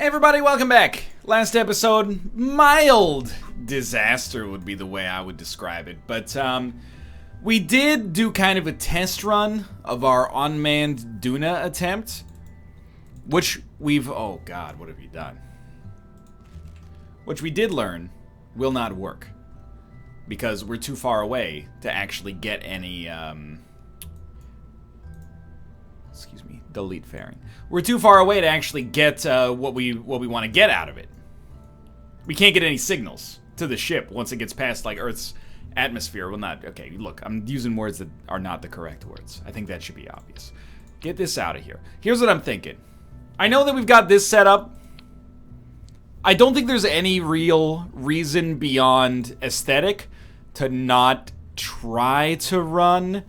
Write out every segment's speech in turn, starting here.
Hey everybody, welcome back. Last episode, mild disaster would be the way I would describe it. But we did do kind of a test run of our unmanned Duna attempt, which we've, oh god, what have you done? Which we did learn will not work because we're too far away to actually get any, excuse me, delete fairing. We're too far away to actually get what we want to get out of it. We can't get any signals to the ship once it gets past like Earth's atmosphere. Well, not okay. Look, I'm using words that are not the correct words. I think that should be obvious. Get this out of here. Here's what I'm thinking. I know that we've got this set up. I don't think there's any real reason beyond aesthetic to not try to run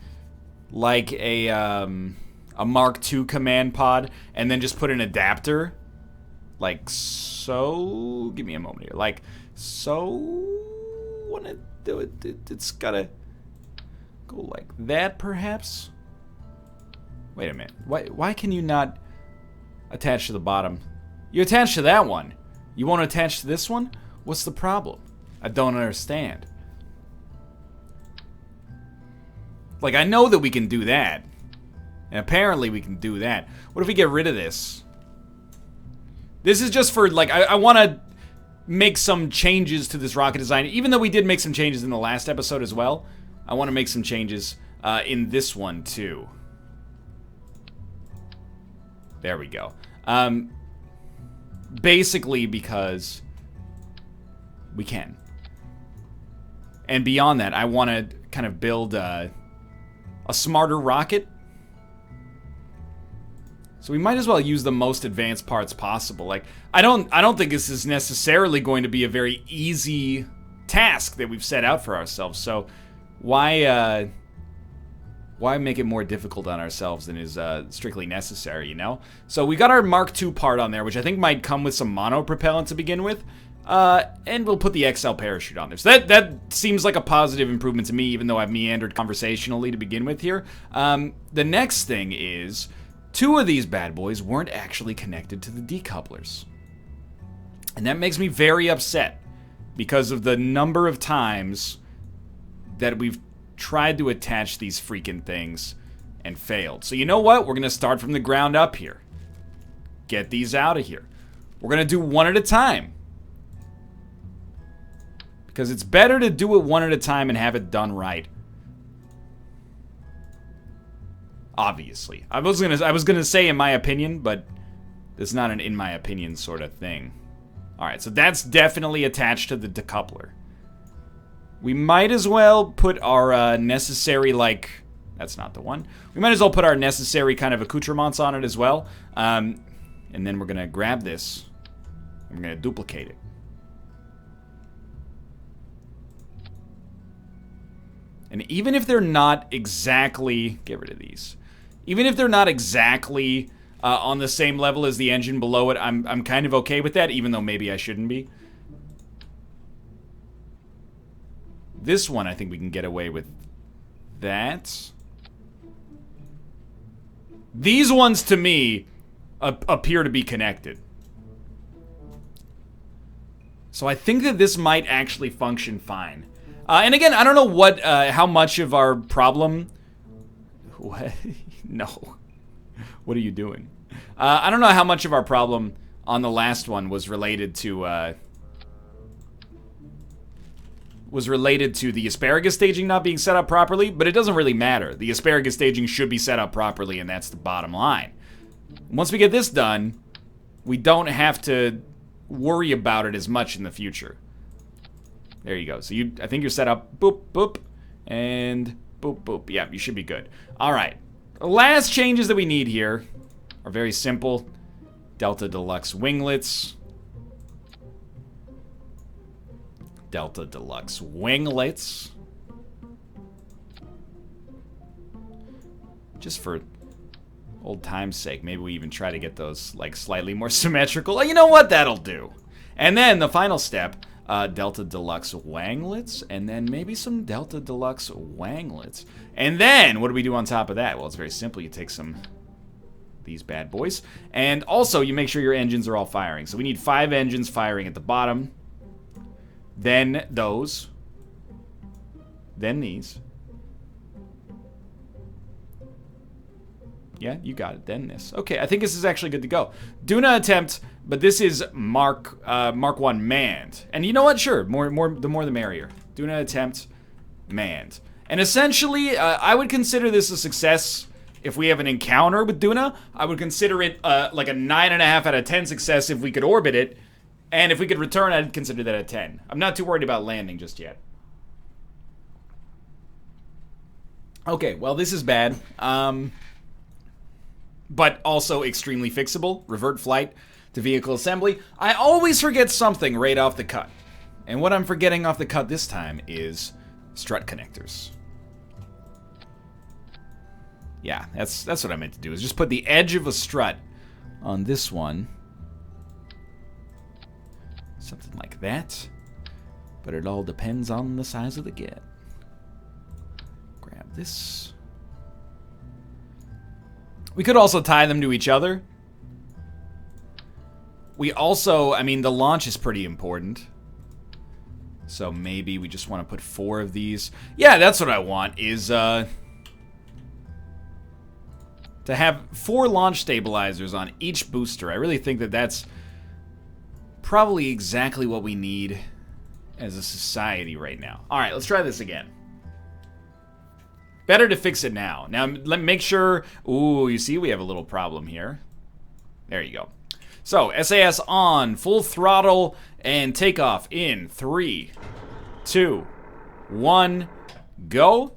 like a Mark II command pod and then just put an adapter like so. Give me a moment here. Like so. Want to do it? It's gotta go like that, perhaps. Wait a minute. Why can you not attach to the bottom? You attach to that one. You won't attach to this one? What's the problem? I don't understand. Like, I know that we can do that. And apparently we can do that. What if we get rid of this? This is just for, like, I want to make some changes to this rocket design. Even though we did make some changes in the last episode as well, I want to make some changes in this one, too. There we go. Basically because we can. And beyond that, I want to kind of build a smarter rocket. So we might as well use the most advanced parts possible. Like, I don't think this is necessarily going to be a very easy task that we've set out for ourselves. So why make it more difficult on ourselves than is strictly necessary, you know? So we got our Mark II part on there, which I think might come with some monopropellant to begin with. And we'll put the XL parachute on there. So that seems like a positive improvement to me, even though I've meandered conversationally to begin with here. The next thing is, two of these bad boys weren't actually connected to the decouplers. And that makes me very upset because of the number of times that we've tried to attach these freaking things and failed. So you know what? We're going to start from the ground up here. Get these out of here. We're going to do one at a time. Because it's better to do it one at a time and have it done right. Obviously. I was gonna say in my opinion, but it's not an in my opinion sort of thing. Alright, so that's definitely attached to the decoupler. We might as well put our necessary, like... That's not the one. We might as well put our necessary kind of accoutrements on it as well. And then we're gonna grab this. And we're gonna duplicate it. And even if they're not exactly... Get rid of these. Even if they're not exactly on the same level as the engine below it, I'm kind of okay with that, even though maybe I shouldn't be. This one, I think we can get away with that. These ones, to me, appear to be connected. So I think that this might actually function fine. And again, I don't know how much of our problem... What? No. What are you doing? I don't know how much of our problem on the last one was related to the asparagus staging not being set up properly, but it doesn't really matter. The asparagus staging should be set up properly, and that's the bottom line. Once we get this done, we don't have to worry about it as much in the future. There you go. So I think you're set up, boop, boop, and boop, boop. Yeah, you should be good. All right. The last changes that we need here are very simple. Delta Deluxe winglets. Delta Deluxe winglets. Just for old time's sake, maybe we even try to get those like slightly more symmetrical. You know what? That'll do. And then the final step, Delta Deluxe wanglets, and then maybe some Delta Deluxe wanglets. And then, what do we do on top of that? Well, it's very simple. You take some these bad boys. And also, you make sure your engines are all firing. So we need 5 engines firing at the bottom. Then those. Then these. Yeah, you got it. Then this. Okay, I think this is actually good to go. Duna attempt, but this is Mark 1 manned. And you know what? Sure, the more the merrier. Duna attempt, manned. And essentially, I would consider this a success if we have an encounter with Duna. I would consider it like a 9.5 out of 10 success if we could orbit it. And if we could return, I'd consider that a 10. I'm not too worried about landing just yet. Okay, well, this is bad. But also extremely fixable. Revert flight to vehicle assembly. I always forget something right off the cut. And what I'm forgetting off the cut this time is strut connectors. Yeah, that's what I meant to do, is just put the edge of a strut on this one. Something like that. But it all depends on the size of the get. Grab this. We could also tie them to each other. We also, I mean, the launch is pretty important. So maybe we just want to put 4 of these. Yeah, that's what I want, is to have 4 launch stabilizers on each booster. I really think that that's probably exactly what we need as a society right now. All right, let's try this again. Better to fix it now. Now, let me make sure... Ooh, you see, we have a little problem here. There you go. So, SAS on, full throttle, and takeoff in 3, 2, 1, go.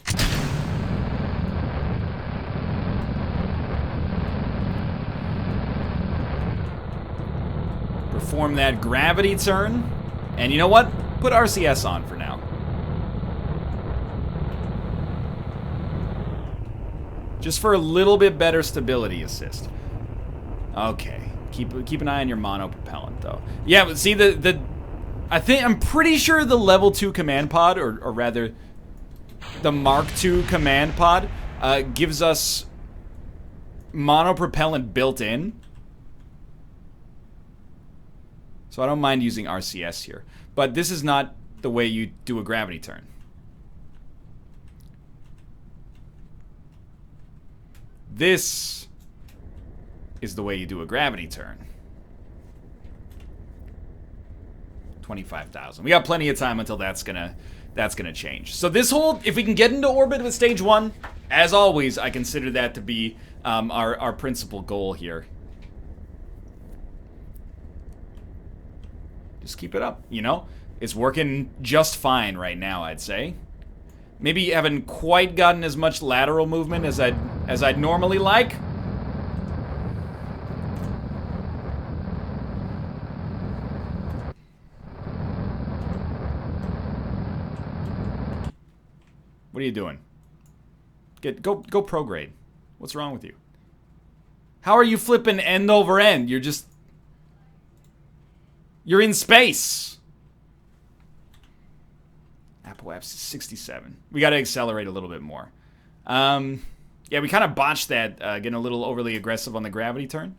Perform that gravity turn. And you know what? Put RCS on for now. Just for a little bit better stability assist. Okay. Keep an eye on your monopropellant, though. Yeah, but see, I'm pretty sure the level 2 command pod, or rather, the Mark II command pod, gives us monopropellant built in. So I don't mind using RCS here. But this is not the way you do a gravity turn. This is the way you do a gravity turn. 25,000. We got plenty of time until that's gonna change. So this whole, if we can get into orbit with stage 1, as always, I consider that to be our principal goal here. Just keep it up, you know? It's working just fine right now, I'd say. Maybe haven't quite gotten as much lateral movement as I'd normally like. What are you doing? Go prograde. What's wrong with you? How are you flipping end over end? You're in space. Apoapsis 67. We got to accelerate a little bit more. Yeah, we kind of botched that, getting a little overly aggressive on the gravity turn.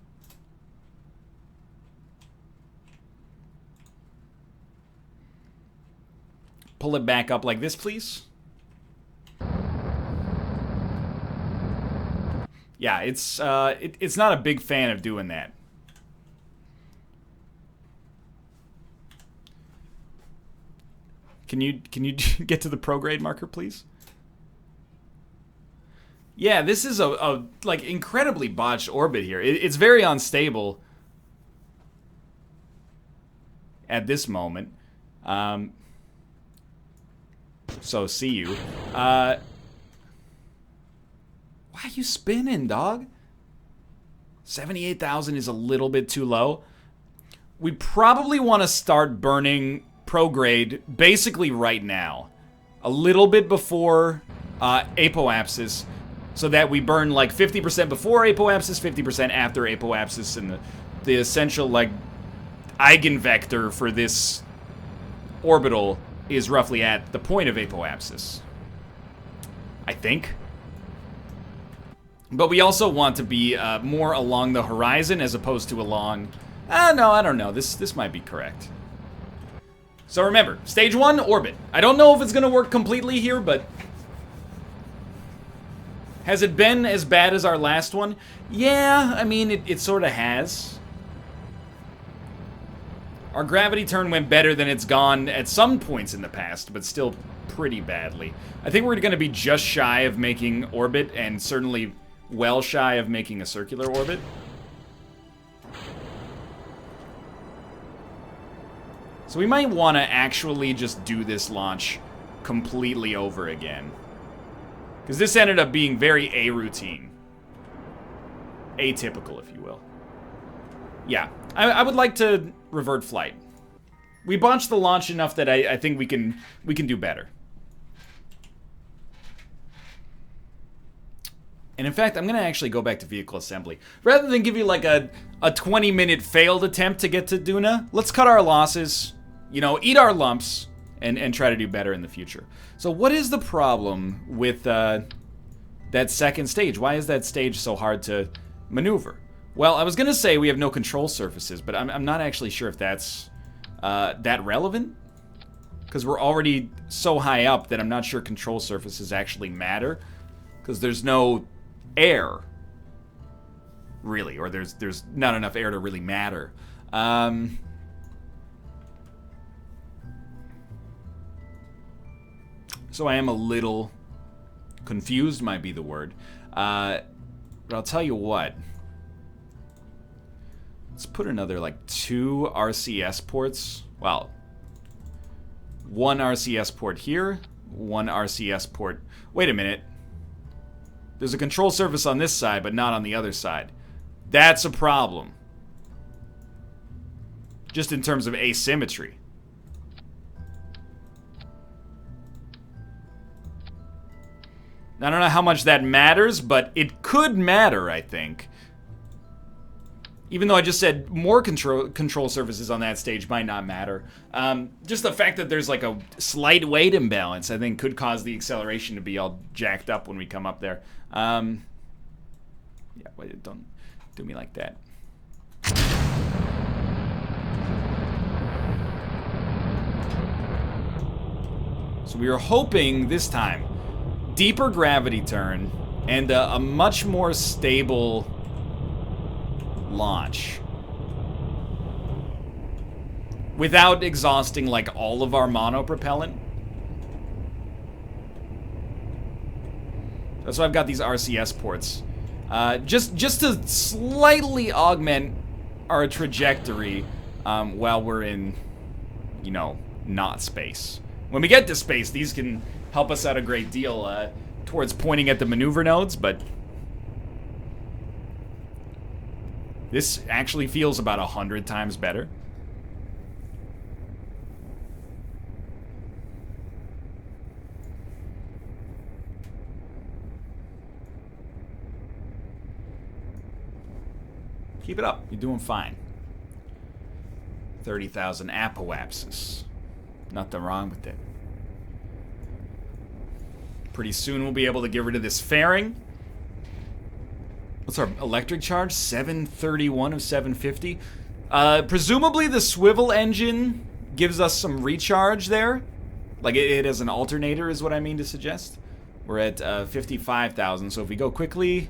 Pull it back up like this, please. Yeah, it's not a big fan of doing that. Can you get to the prograde marker, please? Yeah, this is a like incredibly botched orbit here. It's very unstable at this moment. So see you. Why are you spinning, dog? 78,000 is a little bit too low. We probably want to start burning prograde basically right now. A little bit before apoapsis, so that we burn like 50% before apoapsis, 50% after apoapsis, and the essential like eigenvector for this orbital is roughly at the point of apoapsis, I think. But we also want to be more along the horizon as opposed to along... no, I don't know. This might be correct. So remember, stage 1, orbit. I don't know if it's going to work completely here, but... Has it been as bad as our last one? Yeah, I mean, it sort of has. Our gravity turn went better than it's gone at some points in the past, but still pretty badly. I think we're going to be just shy of making orbit, and certainly well shy of making a circular orbit. So we might want to actually just do this launch completely over again. Because this ended up being very a-routine. Atypical, if you will. Yeah, I would like to revert flight. We botched the launch enough that I think we can do better. And in fact, I'm going to actually go back to vehicle assembly. Rather than give you like a 20-minute failed attempt to get to Duna, let's cut our losses, you know, eat our lumps, and try to do better in the future. So what is the problem with that second stage? Why is that stage so hard to maneuver? Well, I was going to say we have no control surfaces, but I'm not actually sure if that's that relevant. Because we're already so high up that I'm not sure control surfaces actually matter. Because there's no air, really, or there's not enough air to really matter. So I am a little confused, might be the word. But I'll tell you what. Let's put another, like, 2 RCS ports. Well, 1 RCS port here, 1 RCS port. Wait a minute. There's a control surface on this side, but not on the other side. That's a problem. Just in terms of asymmetry. I don't know how much that matters, but it could matter, I think. Even though I just said more control surfaces on that stage might not matter. Just the fact that there's like a slight weight imbalance, I think, could cause the acceleration to be all jacked up when we come up there. Yeah, wait, don't do me like that. So we were hoping this time deeper gravity turn and a much more stable launch without exhausting like all of our monopropellant. That's why I've got these RCS ports. Just to slightly augment our trajectory while we're in, you know, not space. When we get to space, these can help us out a great deal towards pointing at the maneuver nodes, but this actually feels about 100 times better. Keep it up. You're doing fine. 30,000 apoapsis. Nothing wrong with it. Pretty soon we'll be able to get rid of this fairing. What's our electric charge? 731 of 750. Presumably the swivel engine gives us some recharge there. Like it has an alternator is what I mean to suggest. We're at 55,000, so if we go quickly...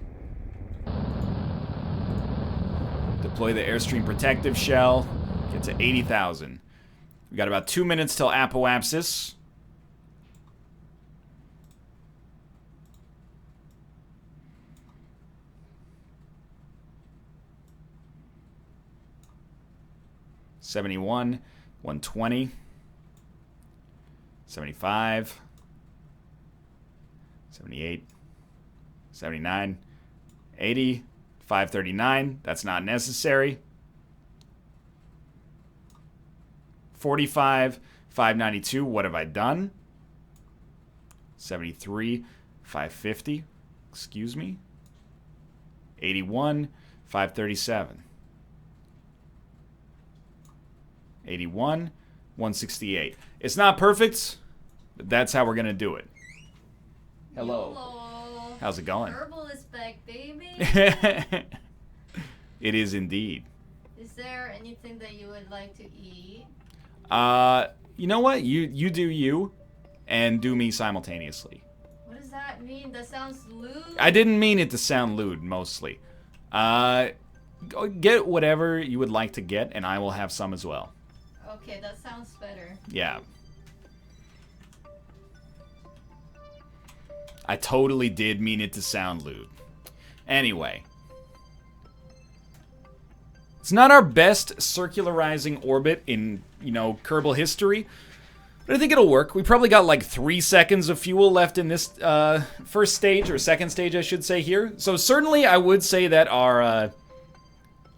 Deploy the Airstream Protective Shell. Get to 80,000. We got about 2 minutes till apoapsis. $71, 120, 75, 78, 79, 80, 539. That's not necessary. 45, 592. What have I done? 73, 550. Excuse me. 81, 537. 81, 168. It's not perfect, but that's how we're going to do it. Hello. How's it going? Kerbal is back, baby. It is indeed. Is there anything that you would like to eat? You know what? You do you, and do me simultaneously. What does that mean? That sounds lewd. I didn't mean it to sound lewd, mostly. Go get whatever you would like to get, and I will have some as well. Okay, that sounds better. Yeah. I totally did mean it to sound lewd. Anyway. It's not our best circularizing orbit in, Kerbal history. But I think it'll work. We probably got like 3 seconds of fuel left in this first stage, or second stage, I should say, here. So certainly I would say that our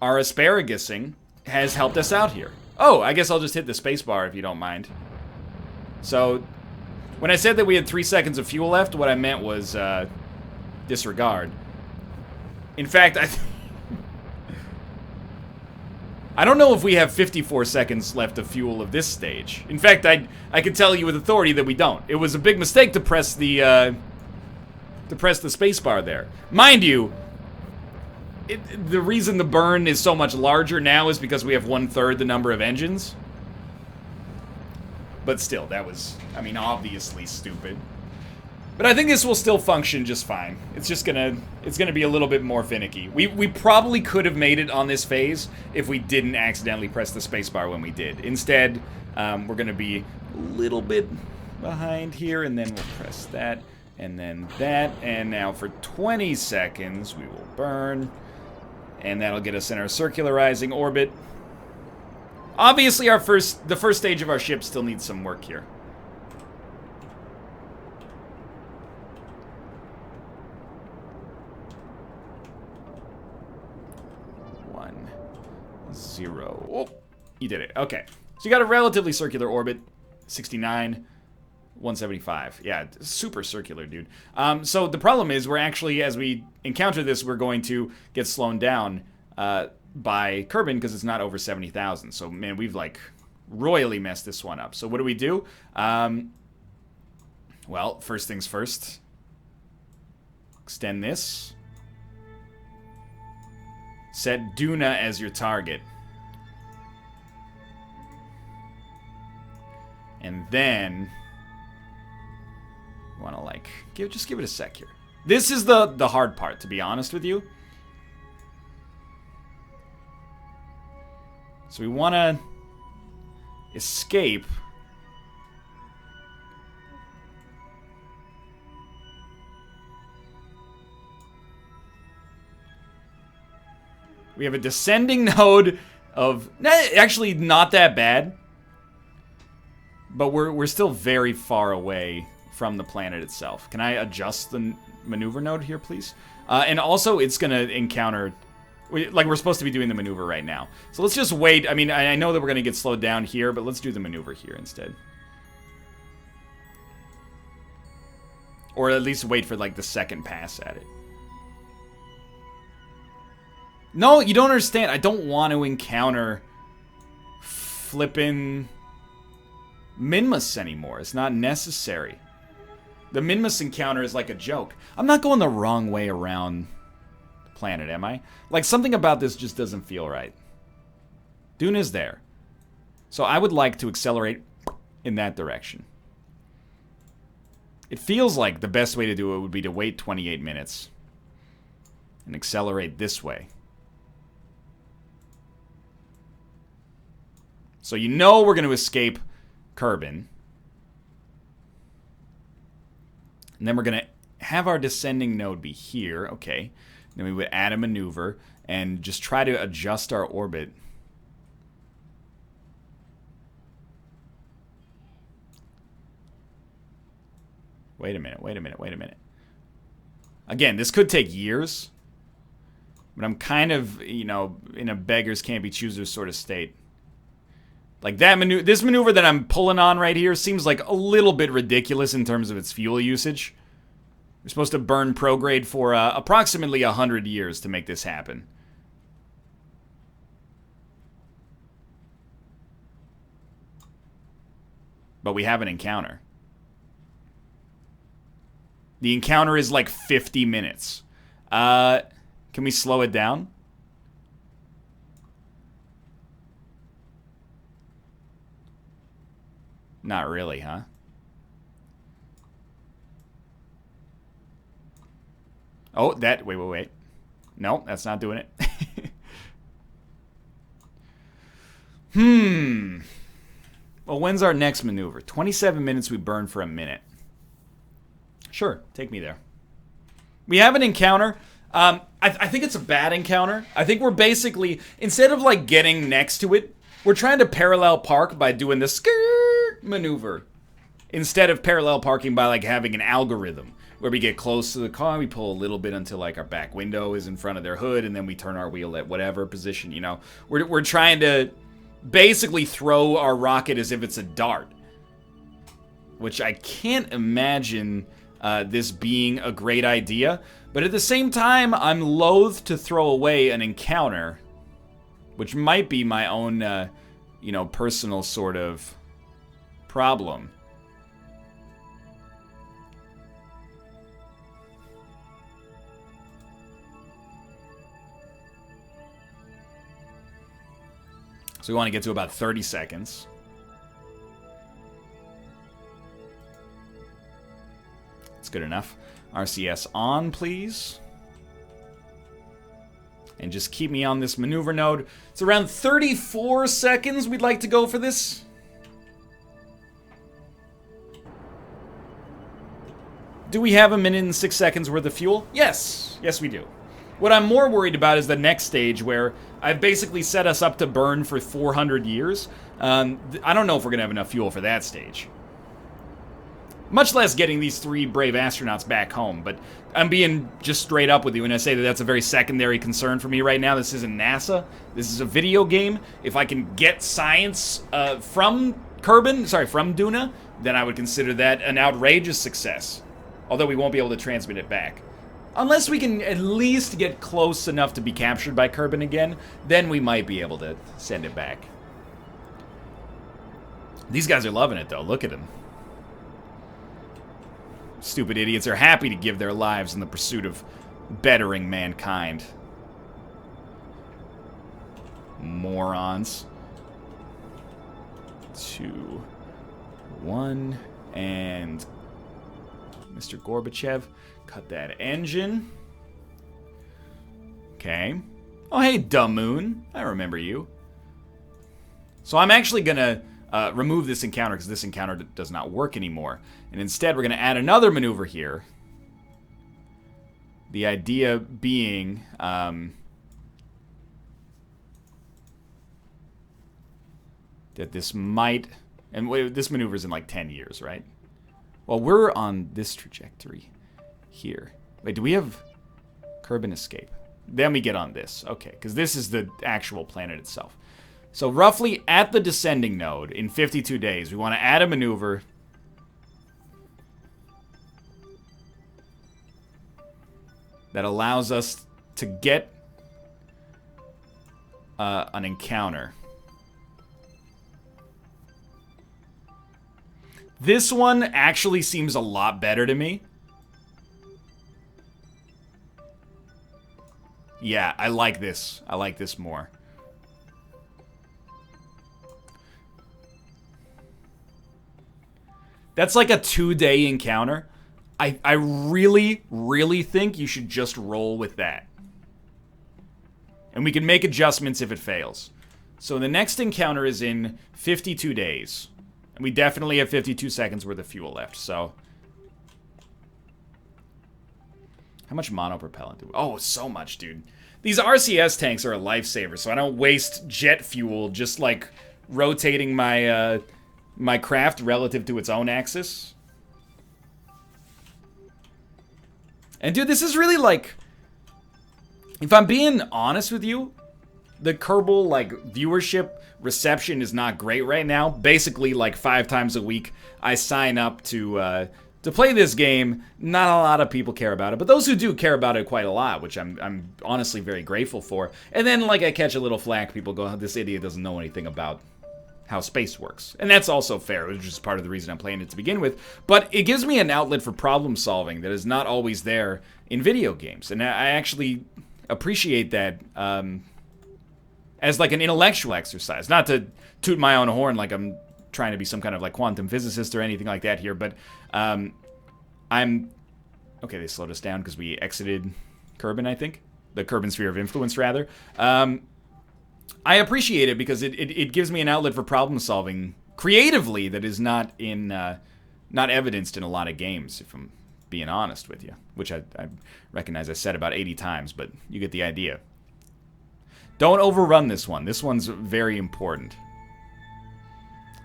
asparagusing has helped us out here. Oh, I guess I'll just hit the spacebar if you don't mind. So, when I said that we had 3 seconds of fuel left, what I meant was disregard. In fact, I don't know if we have 54 seconds left of fuel of this stage. In fact, I can tell you with authority that we don't. It was a big mistake to press the spacebar there. Mind you, the reason the burn is so much larger now is because we have 1/3 the number of engines. But still, that was, obviously stupid. But I think this will still function just fine. It's gonna be a little bit more finicky. We probably could have made it on this phase if we didn't accidentally press the spacebar when we did. Instead, we're gonna be a little bit behind here, and then we'll press that, and then that, and now for 20 seconds we will burn, and that'll get us in our circularizing orbit. Obviously, the first stage of our ship still needs some work here. Zero. Oh, you did it. Okay. So you got a relatively circular orbit. 69, 175. Yeah, super circular, dude. So the problem is we're actually, as we encounter this, we're going to get slowed down by Kerbin because it's not over 70,000. So, man, we've, royally messed this one up. So what do? Well, first things first. Extend this. Set Duna as your target. And then you want to just give it a sec here. This is the hard part, to be honest with you. So we want to escape. We have a descending node of actually not that bad. But we're still very far away from the planet itself. Can I adjust the maneuver node here, please? And also, it's going to encounter... we're supposed to be doing the maneuver right now. So let's just wait. I know that we're going to get slowed down here, but let's do the maneuver here instead. Or at least wait for, the second pass at it. No, you don't understand. I don't want to encounter flippin' Minmus anymore. It's not necessary. The Minmus encounter is like a joke. I'm not going the wrong way around the planet, am I? Something about this just doesn't feel right. Duna's there. So I would like to accelerate in that direction. It feels like the best way to do it would be to wait 28 minutes and accelerate this way. So we're going to escape Kerbin. And then we're going to have our descending node be here. Okay. Then we would add a maneuver and just try to adjust our orbit. Wait a minute. Again, this could take years. But I'm kind of, in a beggars can't be choosers sort of state. This maneuver that I'm pulling on right here seems like a little bit ridiculous in terms of its fuel usage. We're supposed to burn prograde for approximately 100 years to make this happen. But we have an encounter. The encounter is like 50 minutes. Can we slow it down? Not really, huh? Oh, wait. No, that's not doing it. Well, when's our next maneuver? 27 minutes we burn for a minute. Sure, take me there. We have an encounter. I think it's a bad encounter. I think we're basically, instead of like getting next to it, we're trying to parallel park by doing the skirt maneuver. Instead of parallel parking by like having an algorithm where we get close to the car, we pull a little bit until like our back window is in front of their hood, and then we turn our wheel at whatever position, you know. We're trying to basically throw our rocket as if it's a dart. Which I can't imagine this being a great idea. But at the same time, I'm loath to throw away an encounter. Which might be my own, you know, personal sort of problem. So we want to get to about 30 seconds. That's good enough. RCS on, please. And just keep me on this maneuver node. It's around 34 seconds we'd like to go for this. Do we have 1 minute and 6 seconds worth of fuel? Yes. Yes, we do. What I'm more worried about is the next stage where I've basically set us up to burn for 400 years. I don't know if we're going to have enough fuel for that stage. Much less getting these 3 brave astronauts back home. But I'm being just straight up with you when I say that that's a very secondary concern for me right now. This isn't NASA. This is a video game. If I can get science from Duna, then I would consider that an outrageous success. Although we won't be able to transmit it back. Unless we can at least get close enough to be captured by Kerbal again, then we might be able to send it back. These guys are loving it, though. Look at them. Stupid idiots are happy to give their lives in the pursuit of bettering mankind. Morons. 2, 1, and Mr. Gorbachev. Cut that engine. Okay. Oh, hey, Dumb Moon. I remember you. So I'm actually going to remove this encounter because this encounter does not work anymore. And instead, we're going to add another maneuver here. The idea being... that this might... And this maneuver's in like 10 years, right? Well, we're on this trajectory. Here. Wait, do we have Kerbal escape? Then we get on this. Okay, because this is the actual planet itself. So roughly at the descending node in 52 days, we want to add a maneuver that allows us to get an encounter. This one actually seems a lot better to me. Yeah, I like this. I like this more. That's like a 2-day encounter. I really, really think you should just roll with that. And we can make adjustments if it fails. So the next encounter is in 52 days. And we definitely have 52 seconds worth of fuel left, so... How much monopropellant do we... Oh, so much, dude. These RCS tanks are a lifesaver, so I don't waste jet fuel just, like, rotating my, my craft relative to its own axis. And, dude, this is really, like... If I'm being honest with you, the Kerbal, like, viewership reception is not great right now. Basically, like, 5 times a week, I sign up to play this game. Not a lot of people care about it, but those who do care about it quite a lot, which I'm honestly very grateful for. And then, like, I catch a little flack. People go, oh, this idiot doesn't know anything about how space works. And that's also fair, which is part of the reason I'm playing it to begin with. But it gives me an outlet for problem solving that is not always there in video games. And I actually appreciate that as like an intellectual exercise. Not to toot my own horn like I'm trying to be some kind of like quantum physicist or anything like that here, but I'm... Okay, they slowed us down because we exited Kerbin, I think. The Kerbin Sphere of Influence, rather. I appreciate it because it gives me an outlet for problem solving creatively that is not evidenced in a lot of games, if I'm being honest with you. Which I recognize I said about 80 times, but you get the idea. Don't overrun this one. This one's very important.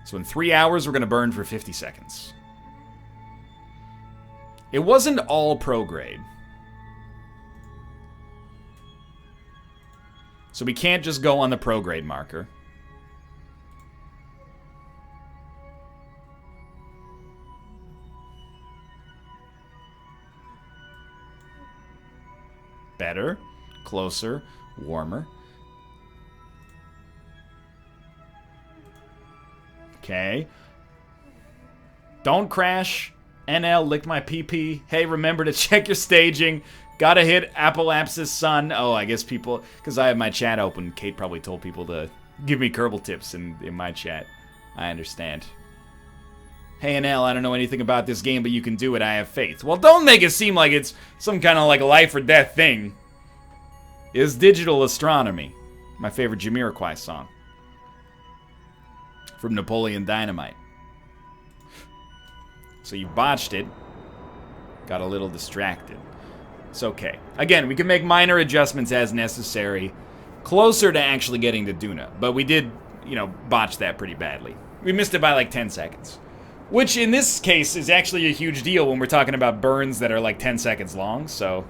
So in 3 hours, we're going to burn for 50 seconds. It wasn't all pro grade. So we can't just go on the pro grade marker. Better, closer, warmer. Okay. Don't crash. NL licked my PP. Hey, remember to check your staging. Gotta hit Appalapsis Sun. Oh, I guess people... Because I have my chat open. Kate probably told people to give me Kerbal tips in my chat. I understand. Hey, NL, I don't know anything about this game, but you can do it. I have faith. Well, don't make it seem like it's some kind of like life or death thing. It's digital astronomy. My favorite Jamiroquai song. From Napoleon Dynamite. So you botched it. Got a little distracted. It's okay. Again, we can make minor adjustments as necessary. Closer to actually getting to Duna. But we did, you know, botch that pretty badly. We missed it by like 10 seconds. Which in this case is actually a huge deal when we're talking about burns that are like 10 seconds long. So,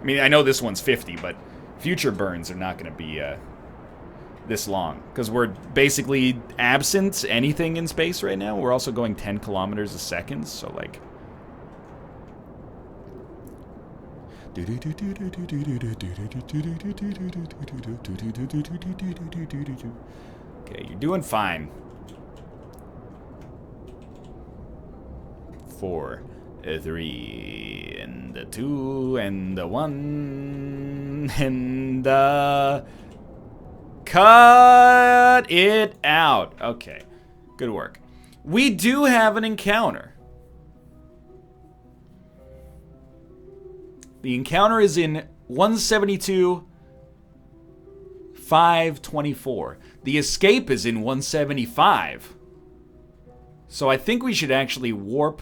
I mean, I know this one's 50, but future burns are not going to be this long. Because we're basically absent anything in space right now. We're also going 10 kilometers a second, so like... Okay, you're doing fine. 4, 3, and the 2, and the 1, and the... Cut it out. Okay, good work. We do have an encounter. The encounter is in 172.524. The escape is in 175. So I think we should actually warp.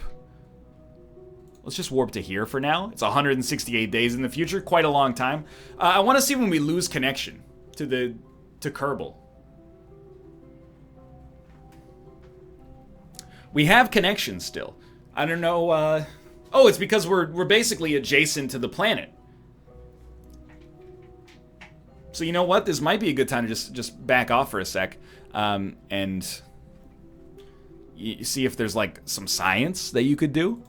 Let's just warp to here for now. It's 168 days in the future, quite a long time. I want to see when we lose connection to Kerbal. We have connection still. I don't know. Oh, it's because we're basically adjacent to the planet. So you know what? This might be a good time to just back off for a sec, and see if there's like some science that you could do.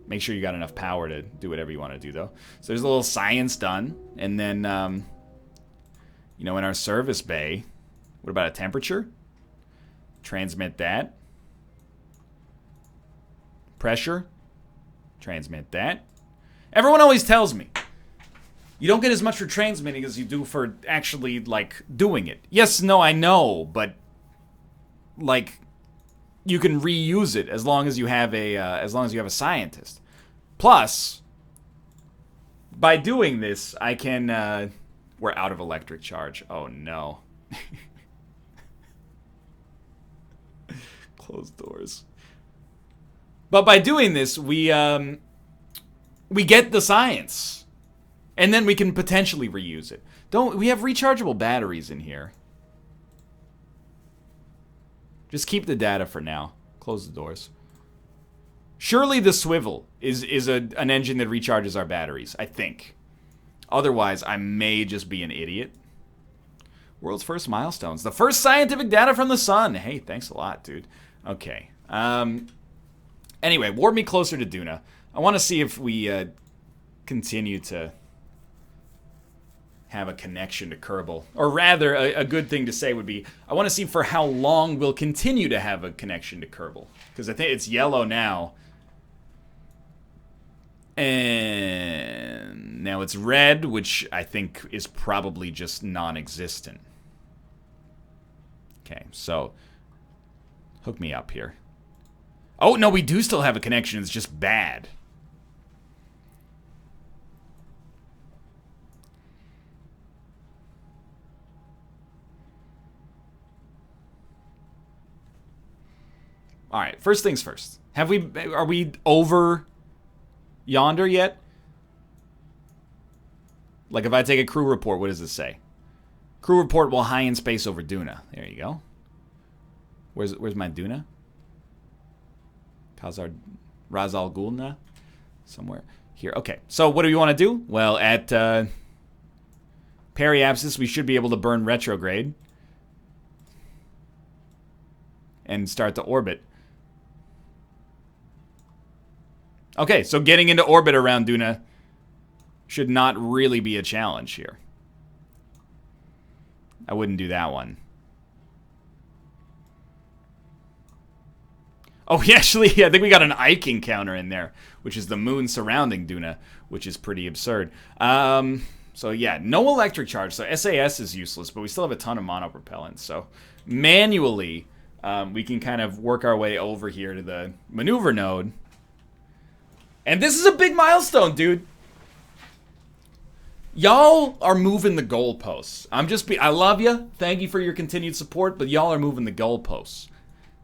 Make sure you got enough power to do whatever you want to do, though. So there's a little science done, and then you know, in our service bay, what about a temperature? Transmit that. Pressure. Transmit that. Everyone always tells me, you don't get as much for transmitting as you do for actually, like, doing it. Yes, no, I know, but, like, you can reuse it as long as you have a scientist. Plus, by doing this, I can, we're out of electric charge. Oh, no. Closed doors. But by doing this, we get the science. And then we can potentially reuse it. We have rechargeable batteries in here. Just keep the data for now. Close the doors. Surely the swivel is an engine that recharges our batteries, I think. Otherwise, I may just be an idiot. World's first milestones. The first scientific data from the sun. Hey, thanks a lot, dude. Okay. Anyway, warp me closer to Duna. I want to see if we continue to have a connection to Kerbal. Or rather, a good thing to say would be, I want to see for how long we'll continue to have a connection to Kerbal. Because I think it's yellow now. And now it's red, which I think is probably just non-existent. Okay, so hook me up here. Oh, no, we do still have a connection. It's just bad. All right, first things first. Are we over yonder yet? Like if I take a crew report, what does it say? Crew report while high in space over Duna. There you go. Where's my Duna? Khazar Razal Gulna? Somewhere here. Okay, so what do we want to do? Well, at periapsis, we should be able to burn retrograde and start to orbit. Okay, so getting into orbit around Duna should not really be a challenge here. I wouldn't do that one. Oh, actually, I think we got an Ike encounter in there, which is the moon surrounding Duna, which is pretty absurd. So yeah, no electric charge, so SAS is useless, but we still have a ton of monopropellant, so manually, we can kind of work our way over here to the maneuver node. And this is a big milestone, dude. Y'all are moving the goalposts. I love you. Thank you for your continued support, but y'all are moving the goalposts.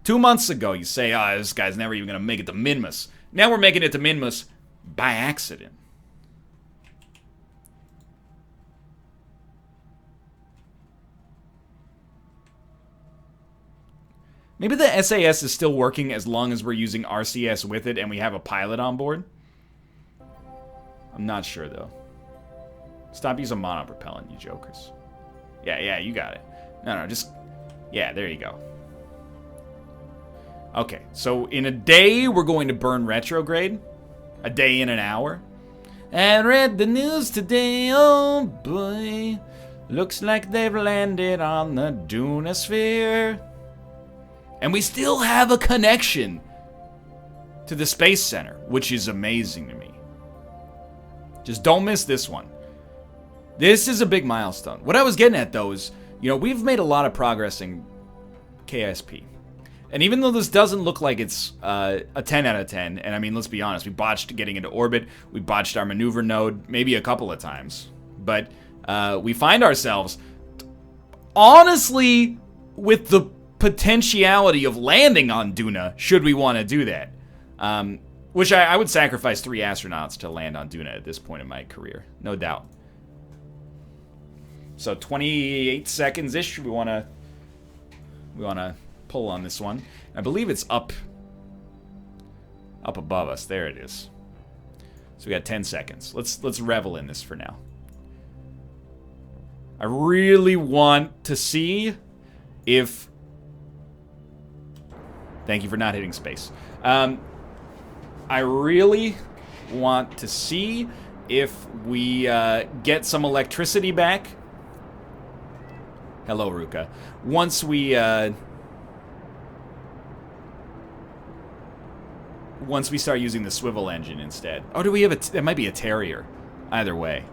2 months ago, you say, this guy's never even going to make it to Minmus. Now we're making it to Minmus by accident. Maybe the SAS is still working as long as we're using RCS with it and we have a pilot on board. I'm not sure, though. Stop using monopropellant, you jokers. Yeah, you got it. No, just... Yeah, there you go. Okay, so in a day, we're going to burn retrograde. A day in an hour. I read the news today, oh boy. Looks like they've landed on the Duna sphere. And we still have a connection to the Space Center, which is amazing to me. Just don't miss this one. This is a big milestone. What I was getting at, though, is, we've made a lot of progress in KSP. And even though this doesn't look like it's a 10 out of 10, and I mean, let's be honest, we botched getting into orbit, we botched our maneuver node maybe a couple of times, but we find ourselves, honestly, with the potentiality of landing on Duna, should we want to do that. Which I would sacrifice 3 astronauts to land on Duna at this point in my career, no doubt. So 28 seconds-ish, we want to pull on this one. I believe it's up above us. There it is. So we got 10 seconds. Let's revel in this for now. I really want to see if... Thank you for not hitting space. I really want to see if we get some electricity back. Hello, Ruka. Once we start using the swivel engine instead. Oh, do we have it might be a Terrier. Either way.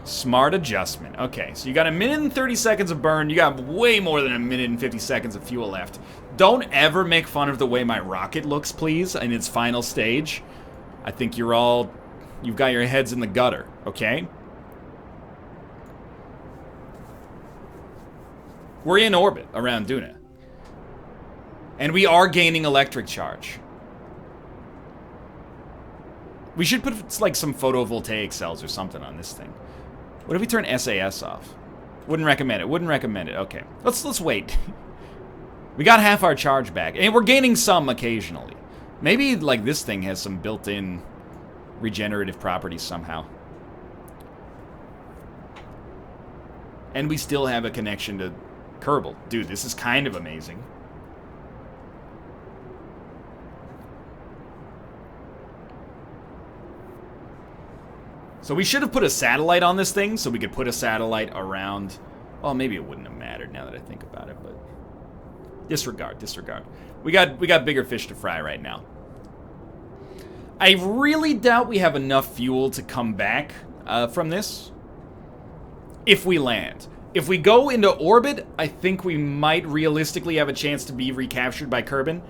Smart adjustment. Okay, so you got 1 minute and 30 seconds of burn. You got way more than 1 minute and 50 seconds of fuel left. Don't ever make fun of the way my rocket looks, please, in its final stage. I think you've got your heads in the gutter, okay? We're in orbit around Duna. And we are gaining electric charge. We should put, like, some photovoltaic cells or something on this thing. What if we turn SAS off? Wouldn't recommend it. Okay. Let's wait. We got half our charge back. And we're gaining some occasionally. Maybe, like, this thing has some built-in regenerative properties somehow. And we still have a connection to Kerbal. Dude, this is kind of amazing. So we should have put a satellite on this thing so we could put a satellite around... Well, maybe it wouldn't have mattered now that I think about it, but... Disregard. We got bigger fish to fry right now. I really doubt we have enough fuel to come back from this. If we land. If we go into orbit, I think we might realistically have a chance to be recaptured by Kerbin.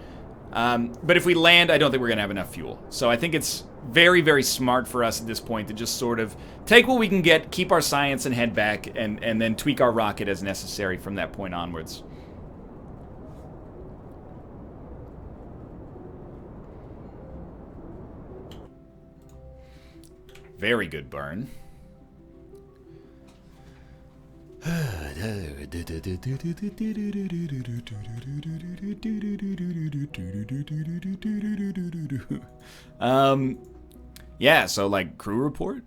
But if we land, I don't think we're going to have enough fuel. So I think it's very, very smart for us at this point to just sort of take what we can get, keep our science, and head back, and then tweak our rocket as necessary from that point onwards. Very good burn. Yeah, so like crew report.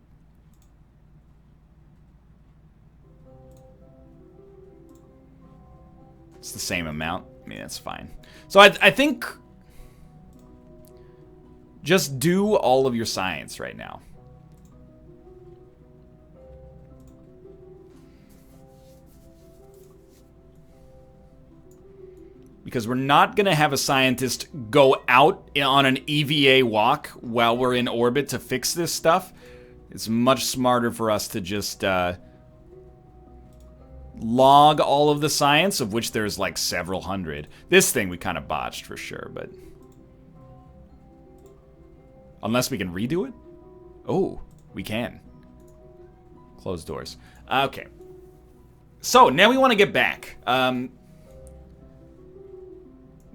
It's the same amount. I mean, that's fine. So I think just do all of your science right now. Because we're not going to have a scientist go out on an EVA walk while we're in orbit to fix this stuff. It's much smarter for us to just log all of the science, of which there's like several hundred. This thing we kind of botched for sure, but... Unless we can redo it? Oh, we can. Closed doors. Okay. So, now we want to get back.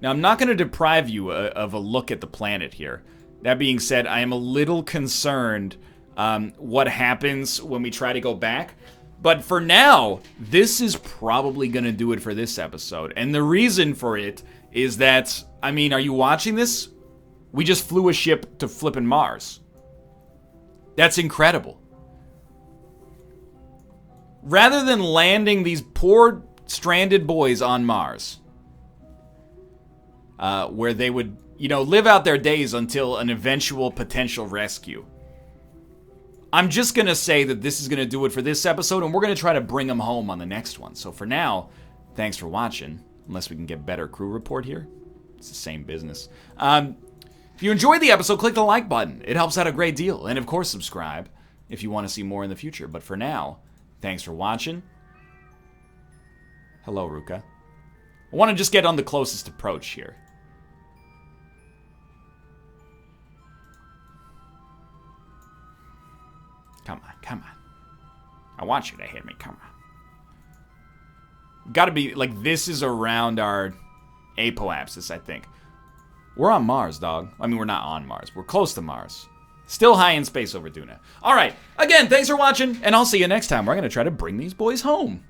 Now, I'm not going to deprive you of a look at the planet here. That being said, I am a little concerned what happens when we try to go back. But for now, this is probably going to do it for this episode. And the reason for it is that, I mean, are you watching this? We just flew a ship to flippin' Mars. That's incredible. Rather than landing these poor stranded boys on Mars... where they would, you know, live out their days until an eventual potential rescue. I'm just going to say that this is going to do it for this episode, and we're going to try to bring them home on the next one. So for now, thanks for watching. Unless we can get better crew report here. It's the same business. If you enjoyed the episode, click the like button. It helps out a great deal. And of course, subscribe if you want to see more in the future. But for now, thanks for watching. Hello, Ruka. I want to just get on the closest approach here. Come on. I want you to hit me, come on. Gotta be, like, this is around our apoapsis, I think. We're on Mars, dog. I mean, we're not on Mars. We're close to Mars. Still high in space over Duna. Alright, again, thanks for watching, and I'll see you next time. We're gonna try to bring these boys home.